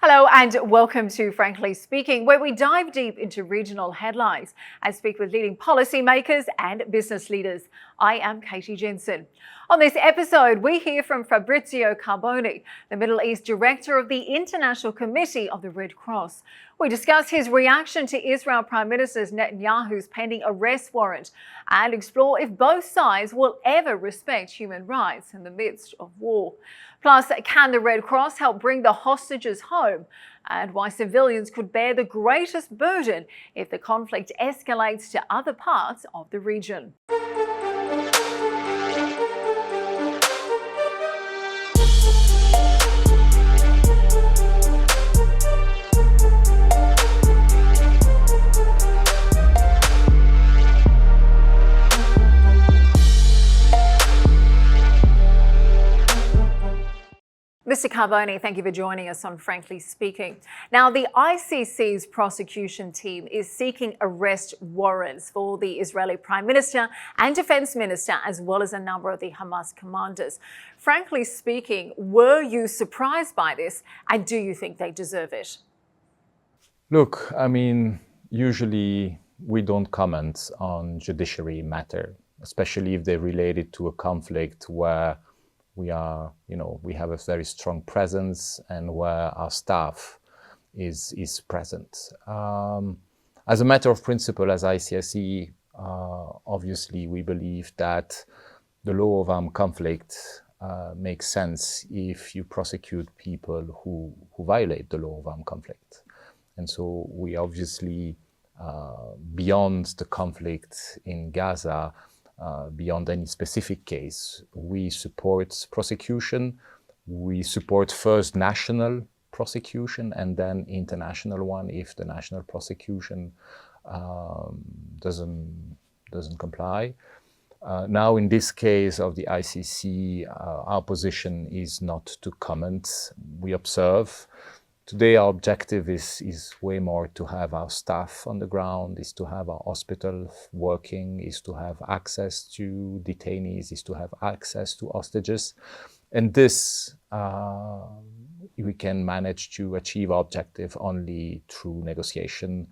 Hello and welcome to Frankly Speaking, where we dive deep into regional headlines and speak with leading policymakers and business leaders. I am Katie Jensen. On this episode, we hear from Fabrizio Carboni, the Middle East Director of the International Committee of the Red Cross. We discuss his reaction to Israel Prime Minister Netanyahu's pending arrest warrant and explore if both sides will ever respect human rights in the midst of war. Plus, can the Red Cross help bring the hostages home? And why civilians could bear the greatest burden if the conflict escalates to other parts of the region. Mr. Carboni, thank you for joining us on Frankly Speaking. Now, the ICC's prosecution team is seeking arrest warrants for the Israeli Prime Minister and Defense Minister, as well as a number of the Hamas commanders. Frankly speaking, were you surprised by this, and do you think they deserve it? Look, usually we don't comment on judiciary matter, especially if they're related to a conflict where we have a very strong presence and where our staff is present. As a matter of principle, as ICRC, obviously we believe that the law of armed conflict makes sense if you prosecute people who violate the law of armed conflict. And so we obviously, beyond the conflict in Gaza, beyond any specific case, we support prosecution. We support first national prosecution and then international one if the national prosecution doesn't comply. Now, in this case of the ICC, our position is not to comment. We observe. Today, our objective is way more to have our staff on the ground, is to have our hospital working, is to have access to detainees, is to have access to hostages. And this, we can manage to achieve our objective only through negotiation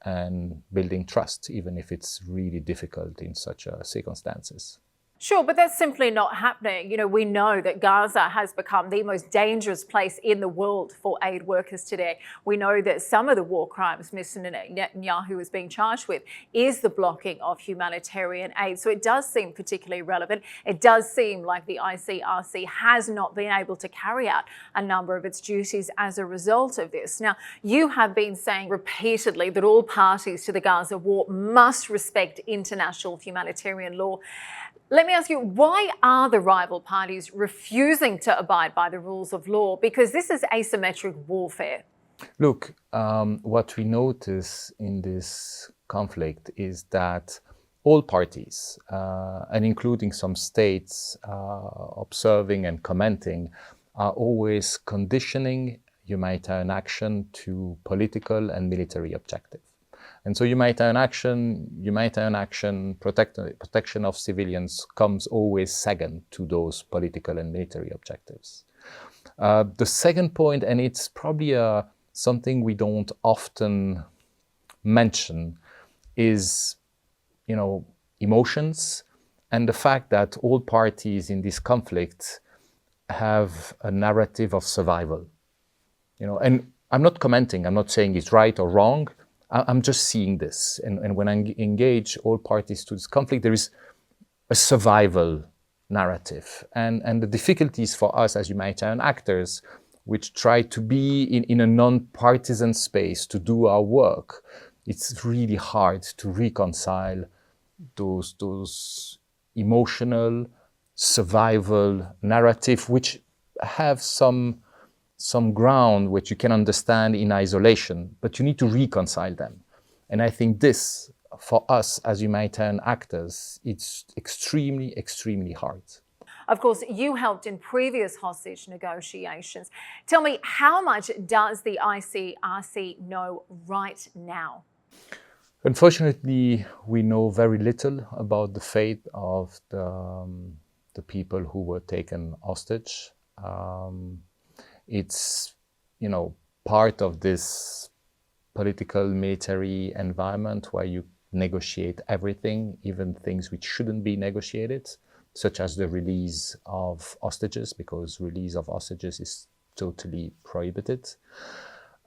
and building trust, even if it's really difficult in such circumstances. Sure, but that's simply not happening. We know that Gaza has become the most dangerous place in the world for aid workers today. We know that some of the war crimes Mr. Netanyahu is being charged with is the blocking of humanitarian aid. So it does seem particularly relevant. It does seem like the ICRC has not been able to carry out a number of its duties as a result of this. Now, you have been saying repeatedly that all parties to the Gaza war must respect international humanitarian law. Let me ask you, why are the rival parties refusing to abide by the rules of law? Because this is asymmetric warfare. Look, what we notice in this conflict is that all parties, and including some states observing and commenting, are always conditioning humanitarian action to political and military objectives. And so humanitarian action, protection of civilians comes always second to those political and military objectives. The second point, and it's probably something we don't often mention, is emotions and the fact that all parties in this conflict have a narrative of survival. And I'm not commenting, I'm not saying it's right or wrong. I'm just seeing this. And when I engage all parties to this conflict, there is a survival narrative. And the difficulties for us as humanitarian actors, which try to be in a non-partisan space to do our work, it's really hard to reconcile those emotional survival narrative, which have some ground which you can understand in isolation, but you need to reconcile them. And I think this, for us as humanitarian actors, it's extremely, extremely hard. Of course, you helped in previous hostage negotiations. Tell me, how much does the ICRC know right now? Unfortunately, we know very little about the fate of the people who were taken hostage. It's, part of this political military environment where you negotiate everything, even things which shouldn't be negotiated, such as the release of hostages, because release of hostages is totally prohibited.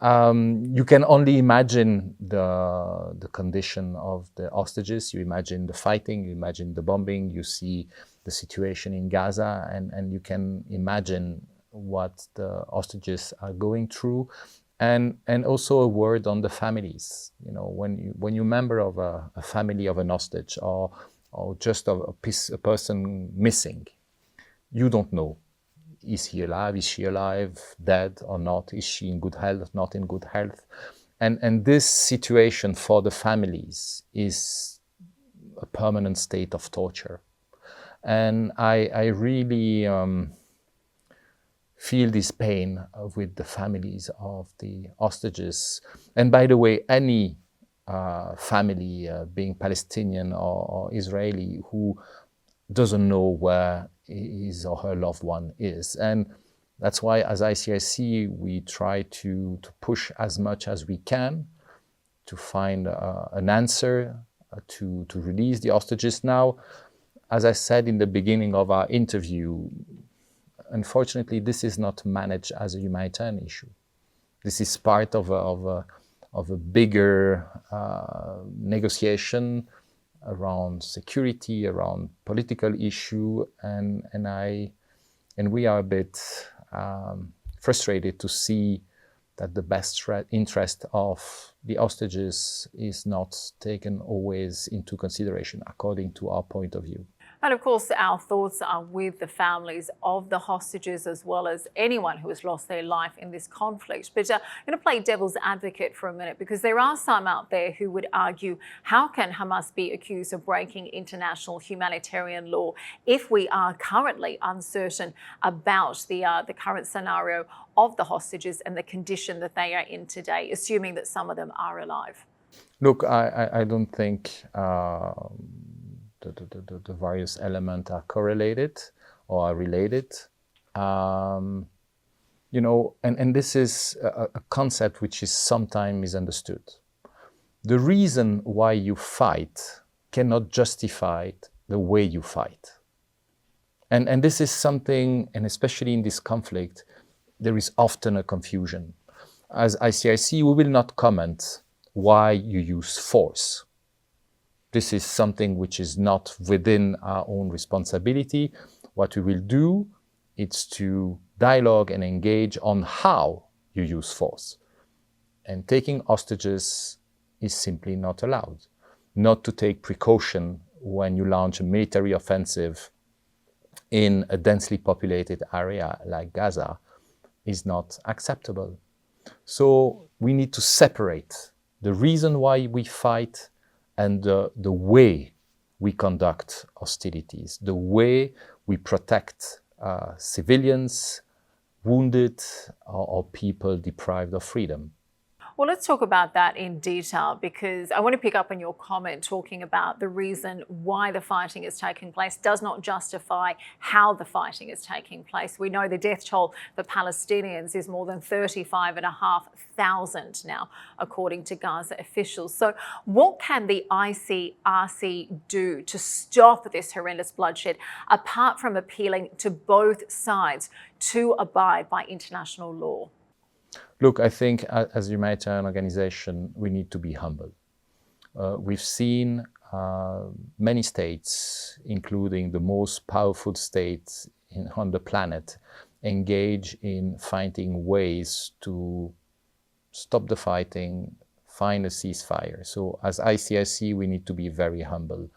You can only imagine the condition of the hostages. You imagine the fighting, you imagine the bombing, you see the situation in Gaza, and you can imagine what the hostages are going through. And also a word on the families. You know, when you're a member of a family of an hostage or just a person missing, you don't know. Is he alive? Is she alive? Dead or not? Is she in good health? Not in good health? And this situation for the families is a permanent state of torture. And I really feel this pain with the families of the hostages. And by the way, any family, being Palestinian or Israeli, who doesn't know where his or her loved one is. And that's why, as ICRC, we try to push as much as we can to find an answer to release the hostages. Now, as I said in the beginning of our interview, unfortunately, this is not managed as a humanitarian issue. This is part of a bigger negotiation around security, around political issue, and we are a bit frustrated to see that the best interest of the hostages is not taken always into consideration according to our point of view. And of course, our thoughts are with the families of the hostages as well as anyone who has lost their life in this conflict. But I'm going to play devil's advocate for a minute, because there are some out there who would argue, how can Hamas be accused of breaking international humanitarian law if we are currently uncertain about the current scenario of the hostages and the condition that they are in today, assuming that some of them are alive? Look, I don't think the various elements are correlated or are related. You know, and this is a concept which is sometimes misunderstood. The reason why you fight cannot justify the way you fight. And this is something, and especially in this conflict, there is often a confusion. As ICRC, we will not comment why you use force. This is something which is not within our own responsibility. What we will do is to dialogue and engage on how you use force. And taking hostages is simply not allowed. Not to take precaution when you launch a military offensive in a densely populated area like Gaza is not acceptable. So we need to separate the reason why we fight and the way we conduct hostilities, the way we protect civilians, wounded, or people deprived of freedom. Well, let's talk about that in detail, because I want to pick up on your comment talking about the reason why the fighting is taking place does not justify how the fighting is taking place. We know the death toll for Palestinians is more than 35,500 now, according to Gaza officials. So what can the ICRC do to stop this horrendous bloodshed, apart from appealing to both sides to abide by international law? Look, I think as a humanitarian organization, we need to be humble. We've seen many states, including the most powerful states on the planet, engage in finding ways to stop the fighting, find a ceasefire. So as ICRC, we need to be very humble.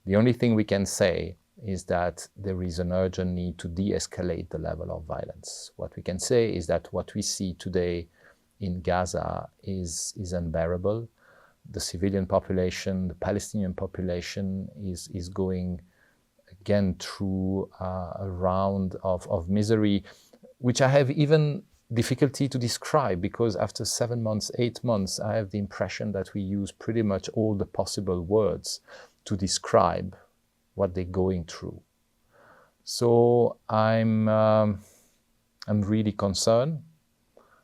The only thing we can say is that there is an urgent need to de-escalate the level of violence. What we can say is that what we see today in Gaza is unbearable. The civilian population, the Palestinian population is going again through a round of misery, which I have even difficulty to describe, because after 7 months, 8 months, I have the impression that we use pretty much all the possible words to describe what they're going through. So I'm really concerned.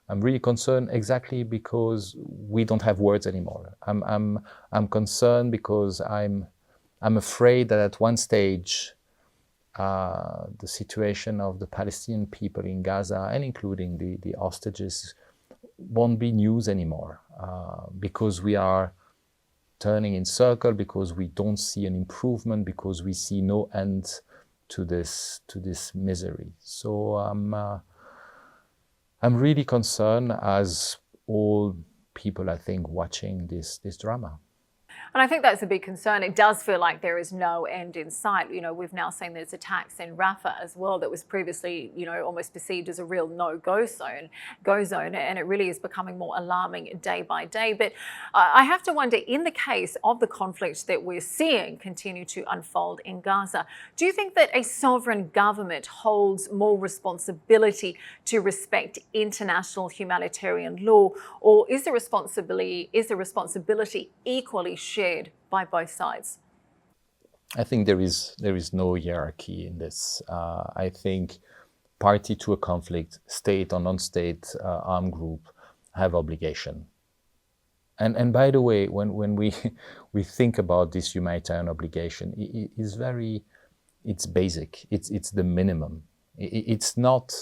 I'm really concerned exactly because we don't have words anymore. I'm concerned because I'm afraid that at one stage the situation of the Palestinian people in Gaza, and including the hostages, won't be news anymore because we are turning in circle, because we don't see an improvement, because we see no end to this misery. So I'm really concerned, as all people, I think, watching this drama. And I think that's a big concern. It does feel like there is no end in sight. You know, we've now seen there's attacks in Rafah as well that was previously, you know, almost perceived as a real no-go zone, and it really is becoming more alarming day by day. But I have to wonder, in the case of the conflict that we're seeing continue to unfold in Gaza, do you think that a sovereign government holds more responsibility to respect international humanitarian law, or is the responsibility equally shared by both sides? I think there is no hierarchy in this. I think party to a conflict, state or non-state armed group, have obligation. And by the way, when we think about this humanitarian obligation, it's basic. It's the minimum. It's not,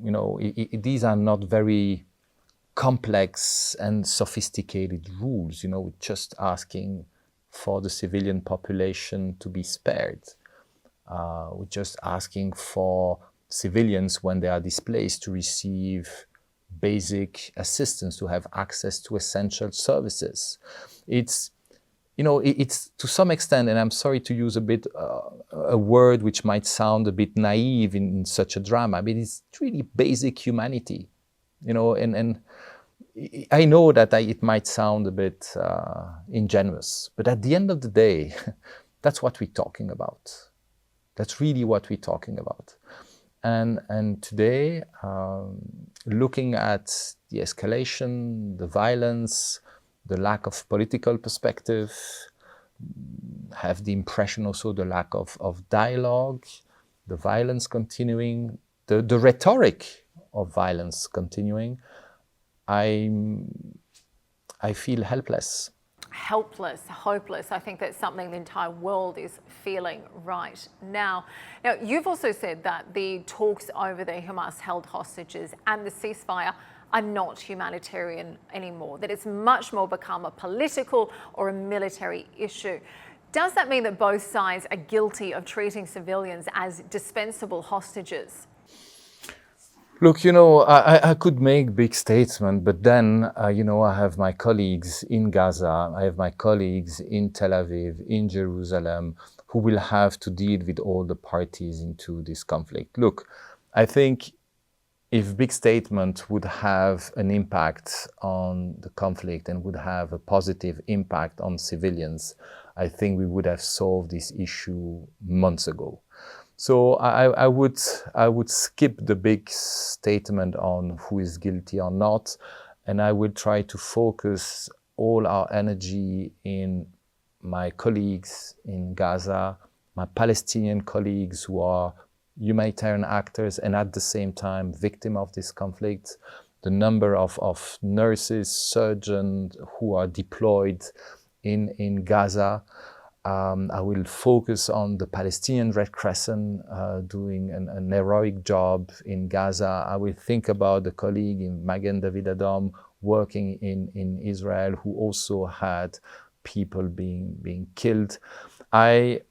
you know, these are not very complex and sophisticated rules. You know, we're just asking for the civilian population to be spared. We're just asking for civilians, when they are displaced, to receive basic assistance, to have access to essential services. It's, you know, it's to some extent, and I'm sorry to use a word which might sound a bit naive in such a drama, but it's really basic humanity. You know, and I know that it might sound a bit ingenuous, but at the end of the day, that's what we're talking about. That's really what we're talking about. And today, looking at the escalation, the violence, the lack of political perspective, have the impression also the lack of dialogue, the violence continuing, the rhetoric of violence continuing, I feel helpless. Helpless, hopeless. I think that's something the entire world is feeling right now. Now, you've also said that the talks over the Hamas-held hostages and the ceasefire are not humanitarian anymore, that it's much more become a political or a military issue. Does that mean that both sides are guilty of treating civilians as dispensable hostages? Look, you know, I could make big statements, but then, you know, I have my colleagues in Gaza, I have my colleagues in Tel Aviv, in Jerusalem, who will have to deal with all the parties into this conflict. Look, I think if big statement would have an impact on the conflict and would have a positive impact on civilians, I think we would have solved this issue months ago. So I would skip the big statement on who is guilty or not, and I would try to focus all our energy in my colleagues in Gaza, my Palestinian colleagues who are humanitarian actors and at the same time victims of this conflict, the number of nurses, surgeons who are deployed in Gaza. I will focus on the Palestinian Red Crescent doing an heroic job in Gaza. I will think about the colleague in Magen David Adom working in Israel, who also had people being killed. I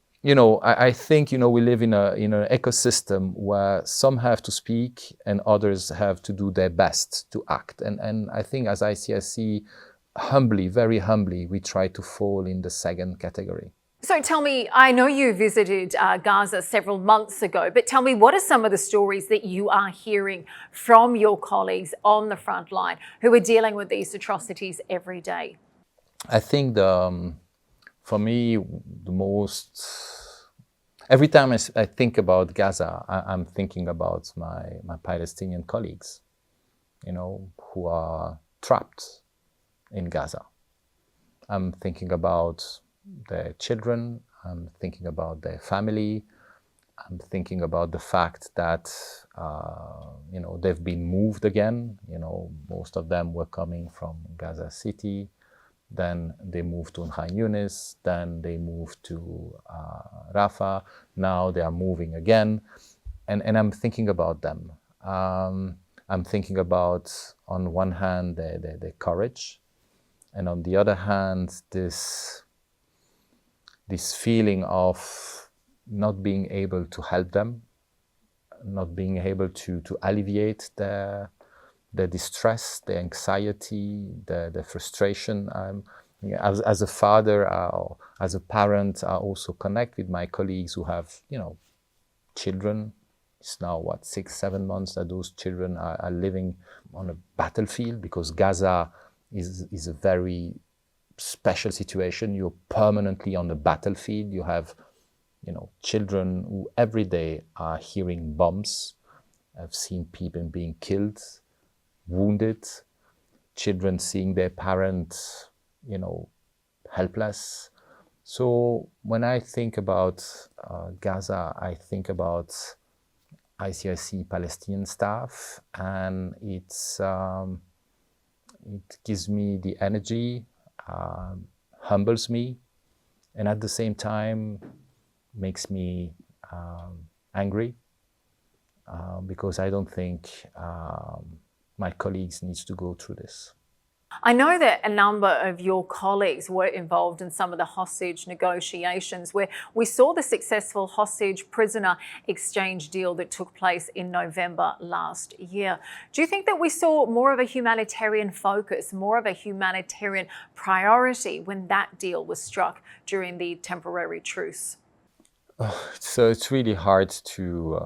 think, you know, we live in an ecosystem where some have to speak and others have to do their best to act. And I think as ICRC, humbly, very humbly, we try to fall in the second category. So tell me, I know you visited Gaza several months ago, but tell me, what are some of the stories that you are hearing from your colleagues on the front line who are dealing with these atrocities every day? I think for me, every time I think about Gaza, I'm thinking about my Palestinian colleagues, you know, who are trapped in Gaza. I'm thinking about their children, I'm thinking about their family, I'm thinking about the fact that, they've been moved again. Most of them were coming from Gaza City. Then they moved to Khan Yunis. Then they moved to Rafah. Now they are moving again. And I'm thinking about them. I'm thinking about, on one hand, their courage. And on the other hand, this feeling of not being able to help them, not being able to alleviate their distress, their anxiety, their frustration. As a father or as a parent, I also connect with my colleagues who have, children. It's now, 6-7 months that those children are living on a battlefield, because Gaza is a very special situation. You're permanently on the battlefield. You have, children who every day are hearing bombs. I've seen people being killed, wounded, children seeing their parents, helpless. So when I think about Gaza, I think about ICRC Palestinian staff, and it gives me the energy, humbles me, and at the same time makes me angry, because I don't think my colleagues need to go through this. I know that a number of your colleagues were involved in some of the hostage negotiations, where we saw the successful hostage prisoner exchange deal that took place in November last year. Do you think that we saw more of a humanitarian focus, more of a humanitarian priority when that deal was struck during the temporary truce? So it's really hard to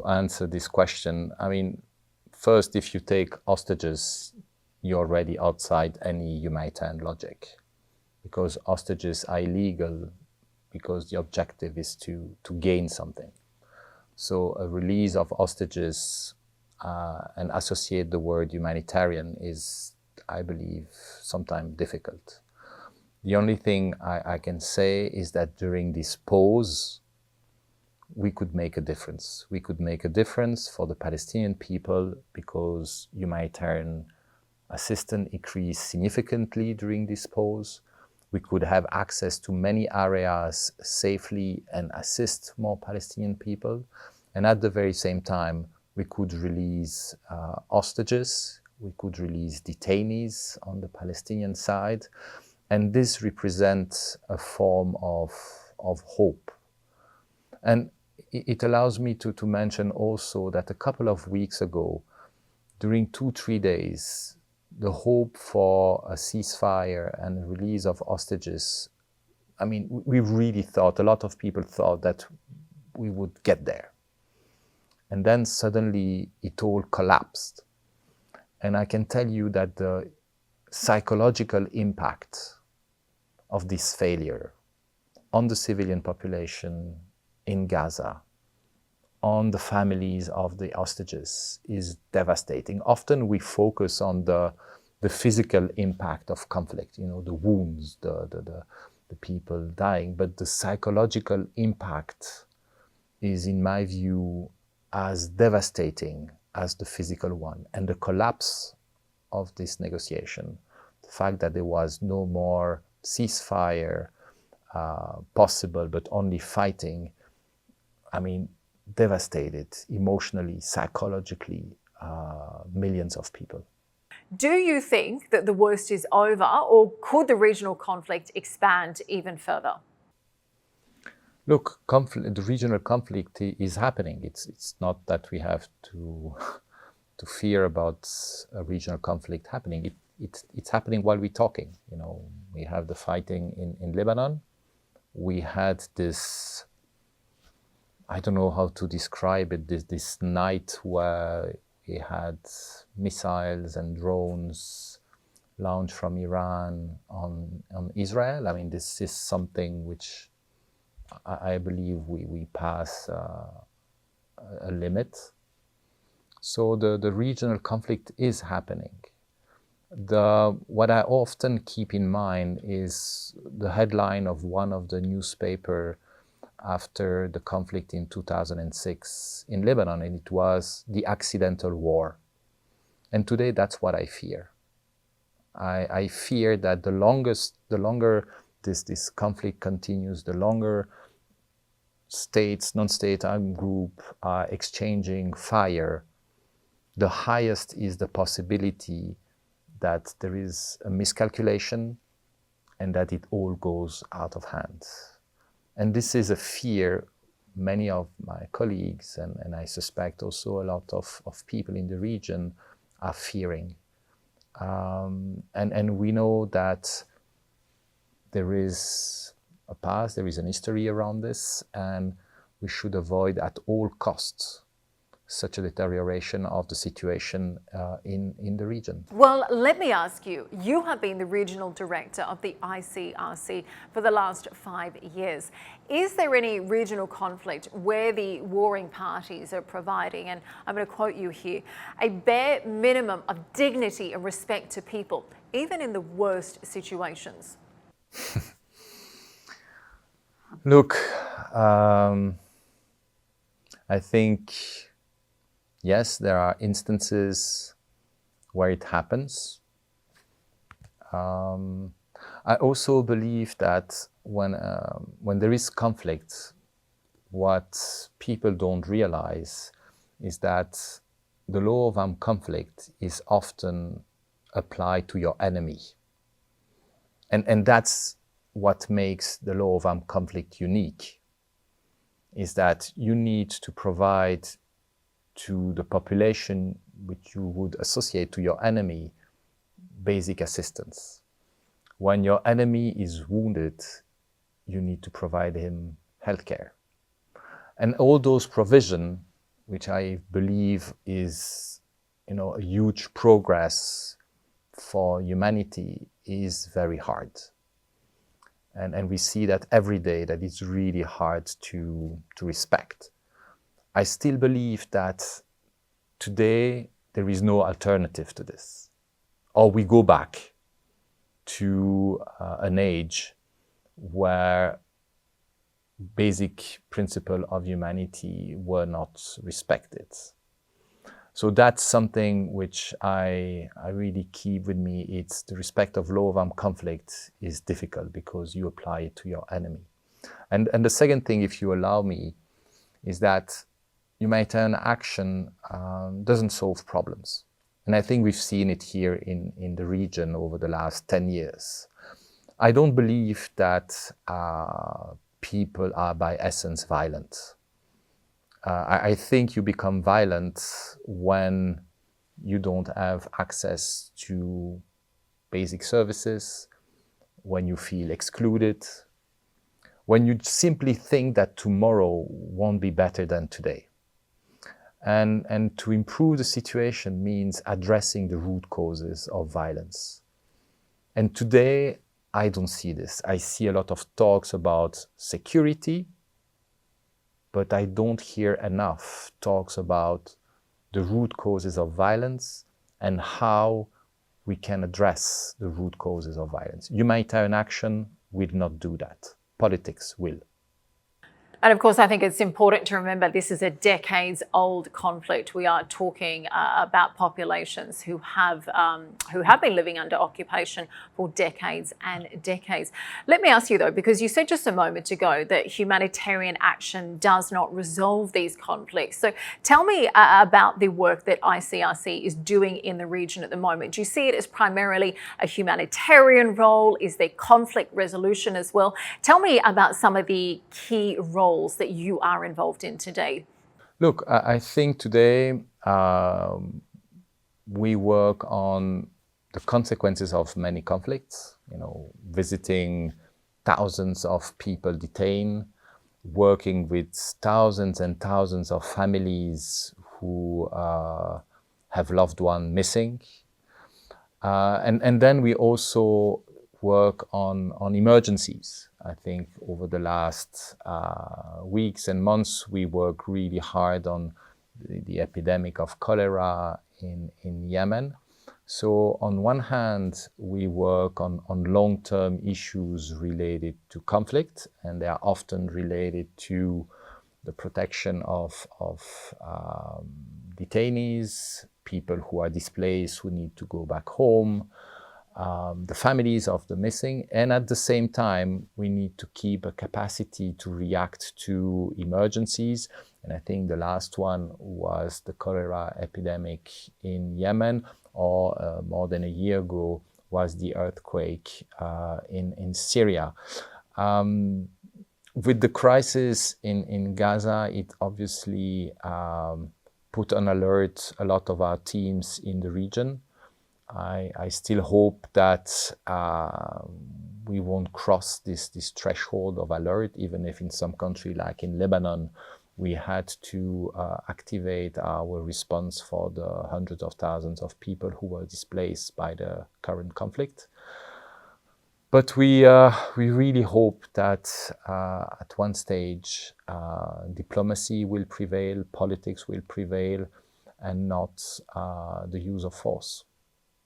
answer this question. I mean, first, if you take hostages, you're already outside any humanitarian logic, because hostages are illegal because the objective is to gain something. So a release of hostages and associate the word humanitarian is, I believe, sometimes difficult. The only thing I can say is that during this pause, we could make a difference. We could make a difference for the Palestinian people, because humanitarian assistance increased significantly during this pause. We could have access to many areas safely and assist more Palestinian people. And at the very same time, we could release hostages, we could release detainees on the Palestinian side. And this represents a form of hope. And it allows me to mention also that a couple of weeks ago, during 2-3 days, the hope for a ceasefire and a release of hostages, I mean, we really thought, a lot of people thought that we would get there. And then suddenly it all collapsed. And I can tell you that the psychological impact of this failure on the civilian population in Gaza, on the families of the hostages, is devastating. Often we focus on the physical impact of conflict, the wounds, the people dying, but the psychological impact is, in my view, as devastating as the physical one. And the collapse of this negotiation, the fact that there was no more ceasefire possible, but only fighting, I mean, devastated emotionally, psychologically, millions of people. Do you think that the worst is over, or could the regional conflict expand even further? Look, the regional conflict is happening. It's not that we have to fear about a regional conflict happening. It's happening while we're talking. We have the fighting in Lebanon. We had this, I don't know how to describe it, this night where we had missiles and drones launched from Iran on Israel. I mean, this is something which I believe we pass a limit. So the regional conflict is happening. What I often keep in mind is the headline of one of the newspaper after the conflict in 2006 in Lebanon, and it was the accidental war. And today that's what I fear. I fear that the longer this conflict continues, the longer states, non-state armed group are exchanging fire, the highest is the possibility that there is a miscalculation and that it all goes out of hand. And this is a fear many of my colleagues, and I suspect also a lot of people in the region are fearing. And we know that there is a past, there is an history around this, and we should avoid at all costs such a deterioration of the situation in the region. Well, let me ask you, you have been the regional director of the ICRC for the last 5 years. Is there any regional conflict where the warring parties are providing, and I'm going to quote you here, a bare minimum of dignity and respect to people, even in the worst situations? Look, I think, yes, there are instances where it happens. I also believe that when there is conflict, what people don't realize is that the law of armed conflict is often applied to your enemy. And that's what makes the law of armed conflict unique, is that you need to provide to the population which you would associate to your enemy basic assistance. When your enemy is wounded, you need to provide him healthcare. And all those provisions, which I believe is, a huge progress for humanity, is very hard. And we see that every day, that it's really hard to respect. I still believe that today there is no alternative to this. Or we go back to an age where basic principles of humanity were not respected. So that's something which I really keep with me. It's the respect of law of armed conflict is difficult because you apply it to your enemy. And the second thing, if you allow me, is that humanitarian action doesn't solve problems. And I think we've seen it here in the region over the last 10 years. I don't believe that people are by essence violent. I think you become violent when you don't have access to basic services, when you feel excluded, when you simply think that tomorrow won't be better than today. And to improve the situation means addressing the root causes of violence. And today, I don't see this. I see a lot of talks about security, but I don't hear enough talks about the root causes of violence and how we can address the root causes of violence. Humanitarian action will not do that. Politics will. And of course, I think it's important to remember this is a decades-old conflict. We are talking about populations who have been living under occupation for decades and decades. Let me ask you though, because you said just a moment ago that humanitarian action does not resolve these conflicts. So tell me about the work that ICRC is doing in the region at the moment. Do you see it as primarily a humanitarian role? Is there conflict resolution as well? Tell me about some of the key roles that you are involved in today. Look, I think today we work on the consequences of many conflicts, visiting thousands of people detained, working with thousands and thousands of families who have loved ones missing. And then we also work on emergencies. I think over the last weeks and months, we work really hard on the epidemic of cholera in Yemen. So on one hand, we work on long-term issues related to conflict, and they are often related to the protection of detainees, people who are displaced, who need to go back home, the families of the missing. And at the same time, we need to keep a capacity to react to emergencies. And I think the last one was the cholera epidemic in Yemen, or more than a year ago was the earthquake in Syria. With the crisis in Gaza, it obviously put on alert a lot of our teams in the region. I still hope that we won't cross this threshold of alert, even if in some country like in Lebanon, we had to activate our response for the hundreds of thousands of people who were displaced by the current conflict. But we really hope that at one stage diplomacy will prevail, politics will prevail, and not the use of force.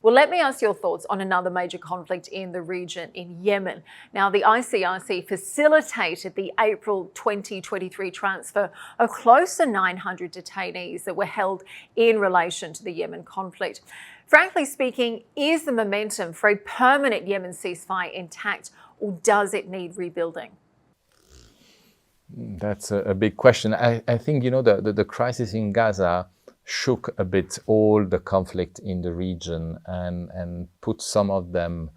Well, let me ask your thoughts on another major conflict in the region, in Yemen. Now, the ICRC facilitated the April 2023 transfer of close to 900 detainees that were held in relation to the Yemen conflict. Frankly speaking, is the momentum for a permanent Yemen ceasefire intact, or does it need rebuilding? That's a big question. I think, you know, the crisis in Gaza shook a bit all the conflict in the region and put some of them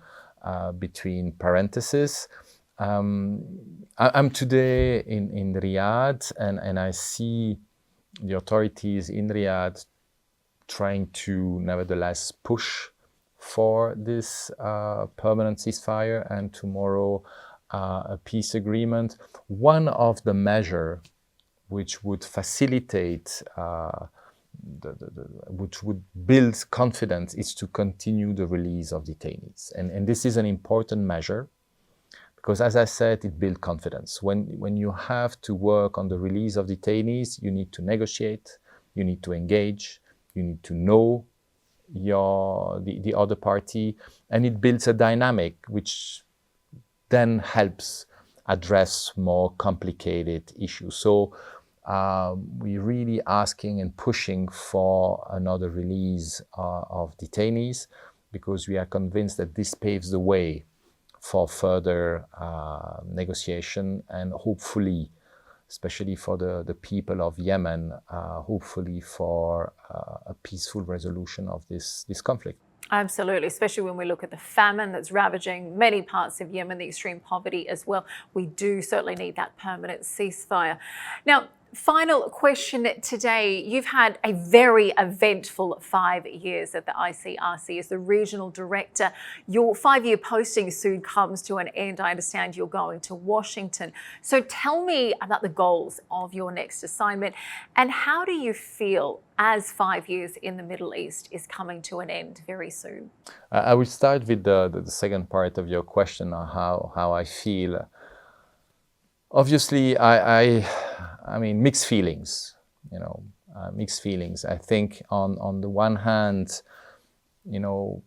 between parentheses. I'm today in Riyadh, and I see the authorities in Riyadh trying to nevertheless push for this permanent ceasefire and tomorrow a peace agreement. One of the measures which would facilitate which would build confidence is to continue the release of detainees. And this is an important measure because, as I said, it builds confidence. When you have to work on the release of detainees, you need to negotiate, you need to engage, you need to know the other party, and it builds a dynamic which then helps address more complicated issues. So we're really asking and pushing for another release of detainees because we are convinced that this paves the way for further negotiation and hopefully, especially for the people of Yemen, hopefully for a peaceful resolution of this conflict. Absolutely, especially when we look at the famine that's ravaging many parts of Yemen, the extreme poverty as well. We do certainly need that permanent ceasefire. Now, final question today. You've had a very eventful 5 years at the ICRC as the regional director. Your 5-year posting soon comes to an end. I understand you're going to Washington. So tell me about the goals of your next assignment and how do you feel as 5 years in the Middle East is coming to an end very soon? I will start with the second part of your question on how I feel. Obviously, I mean, mixed feelings, you know, mixed feelings. I think on the one hand, you know,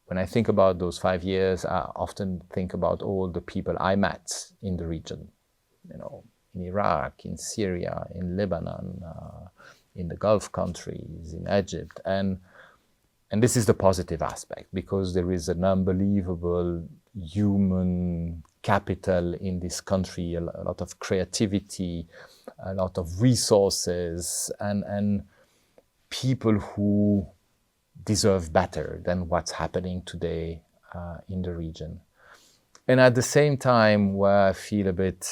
when I think about those 5 years, I often think about all the people I met in the region, you know, in Iraq, in Syria, in Lebanon, in the Gulf countries, in Egypt. And this is the positive aspect because there is an unbelievable human capital in this country, a lot of creativity, a lot of resources, and people who deserve better than what's happening today in the region. And at the same time, where I feel a bit,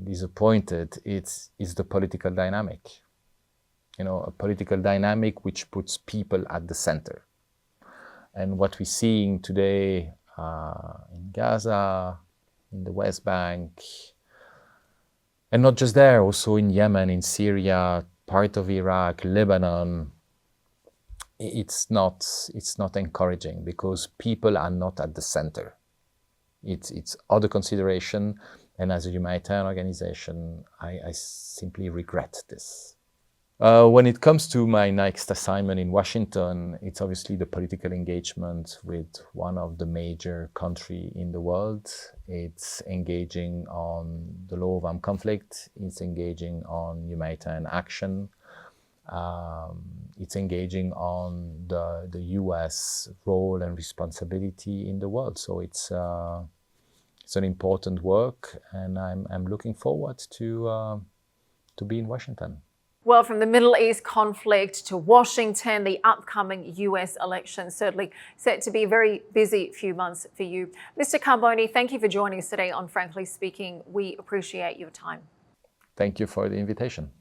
disappointed, is the political dynamic. You know, a political dynamic which puts people at the center. And what we're seeing today in Gaza, in the West Bank, and not just there, also in Yemen, in Syria, part of Iraq, Lebanon, it's not encouraging because people are not at the center. It's other consideration, and as a humanitarian organization, I simply regret this. When it comes to my next assignment in Washington, it's obviously the political engagement with one of the major countries in the world. It's engaging on the law of armed conflict. It's engaging on humanitarian action. It's engaging on the U.S. role and responsibility in the world. So it's an important work, and I'm looking forward to be in Washington. Well, from the Middle East conflict to Washington, the upcoming US election certainly set to be a very busy few months for you. Mr. Carboni, thank you for joining us today on Frankly Speaking. We appreciate your time. Thank you for the invitation.